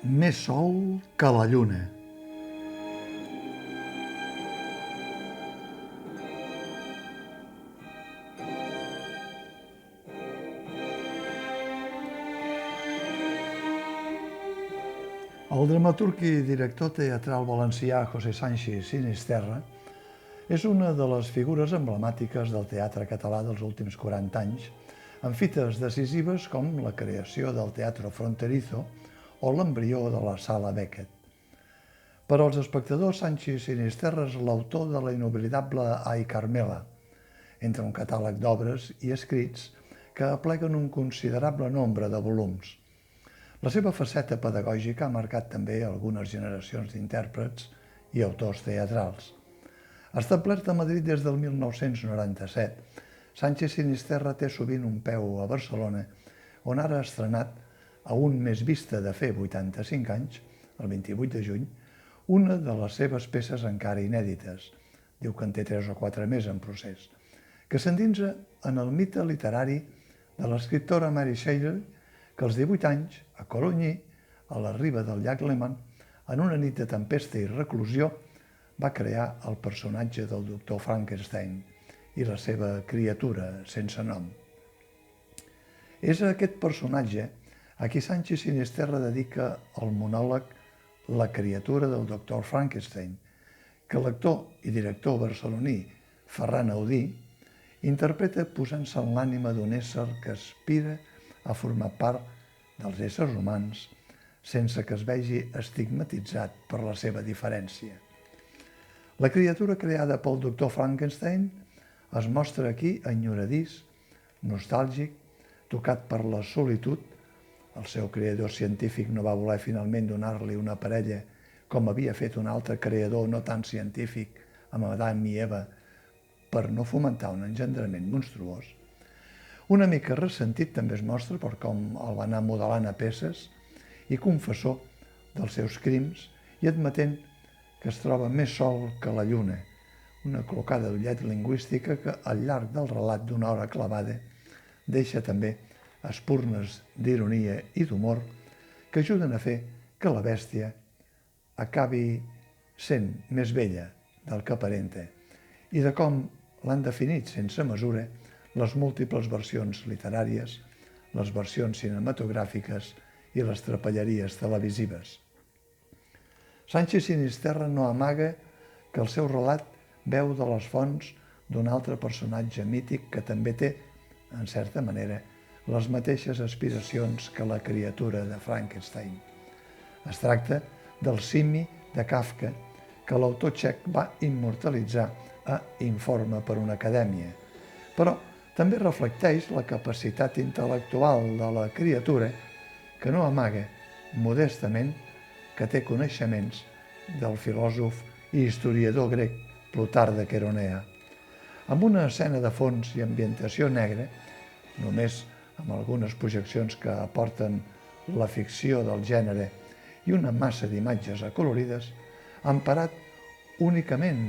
Més sol que la lluna. El dramaturg i director teatral valencià José Sánchez Sinisterra és una de les figures emblemàtiques del teatre català dels últims 40 anys, amb fites decisives com la creació del Teatro Fronterizo o l'embrió de la Sala Beckett. Per als espectadors, Sánchez Sinisterra és l'autor de la inoblidable Ai Carmela, entre un catàleg d'obres i escrits que apleguen un considerable nombre de volums. La seva faceta pedagògica ha marcat també algunes generacions d'intèrprets i autors teatrals. Establert a Madrid des del 1997, Sánchez Sinisterra té sovint un peu a Barcelona, on ara ha estrenat, a un mes vista de fer 85 anys, el 28 de juny, una de les seves peces encara inèdites, diu que en té 3 o 4 més en procés, que s'endinsa en el mite literari de l'escriptora Mary Shelley, que als 18 anys, a Cologny, a la riba del llac Léman, en una nit de tempesta i reclusió, va crear el personatge del doctor Frankenstein i la seva criatura sense nom. És a aquest personatge a qui Sánchez Sinisterra dedica el monòleg La criatura del doctor Frankenstein, que l'actor i director barceloní Ferran Audí interpreta posant-se en l'ànima d'un ésser que aspira a formar part dels éssers humans sense que es vegi estigmatitzat per la seva diferència. La criatura creada pel doctor Frankenstein es mostra aquí enyoradís, nostàlgic, tocat per la solitud. El seu creador científic no va voler finalment donar-li una parella com havia fet un altre creador no tan científic amb Adam i Eva per no fomentar un engendrament monstruós. Una mica ressentit també es mostra per com el va anar modelant a peces i confessor dels seus crims i admetent que es troba més sol que la lluna, una clocada d'ullet lingüística que al llarg del relat d'una hora clavada deixa també espurnes d'ironia i d'humor que ajuden a fer que la bèstia acabi sent més bella del que aparenta i de com l'han definit sense mesura les múltiples versions literàries, les versions cinematogràfiques i les trapelleries televisives. Sánchez Sinisterra no amaga que el seu relat beu de les fonts d'un altre personatge mític que també té, en certa manera, les mateixes aspiracions que la criatura de Frankenstein. Es tracta del simi de Kafka, que l'autor txec va immortalitzar a Informe per una acadèmia, però també reflecteix la capacitat intel·lectual de la criatura que no amaga, modestament, que té coneixements del filòsof i historiador grec Plutarc de Queronea. Amb una escena de fons i ambientació negra, només amb algunes projeccions que aporten la ficció del gènere i una massa d'imatges acolorides, emparat únicament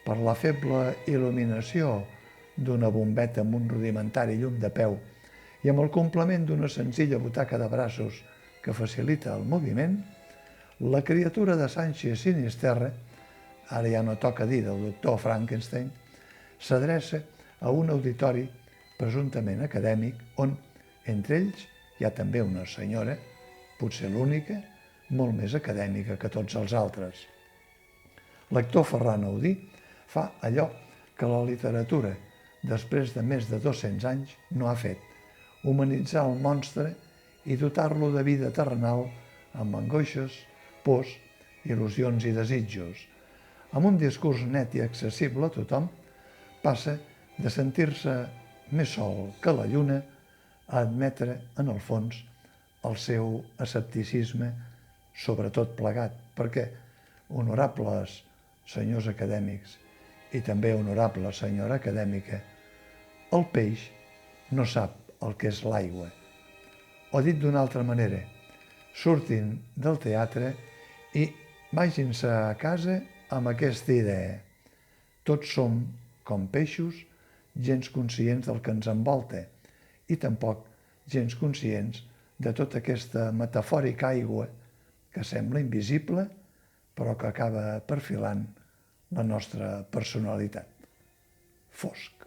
per la feble il·luminació d'una bombeta amb un rudimentari llum de peu i amb el complement d'una senzilla butaca de braços que facilita el moviment, la criatura de Sánchez Sinisterra, ara ja no toca dir del doctor Frankenstein, s'adreça a un auditori presumptament acadèmic on, entre ells, hi ha també una senyora, potser l'única, molt més acadèmica que tots els altres. L'actor Ferran Audí fa allò que la literatura, després de més de 200 anys, no ha fet: humanitzar el monstre i dotar-lo de vida terrenal amb angoixes, pors, il·lusions i desitjos. Amb un discurs net i accessible a tothom, passa de sentir-se més sol que la lluna a admetre, en el fons, el seu escepticisme sobre tot plegat, perquè, honorables senyors acadèmics i també honorable senyora acadèmica, el peix no sap el que és l'aigua. O dit d'una altra manera, surtin del teatre i vagin-se a casa amb aquesta idea. Tots som, com peixos, gens conscients del que ens envolta i tampoc gens conscients de tota aquesta metafòrica aigua que sembla invisible, però que acaba perfilant la nostra personalitat. Fosc.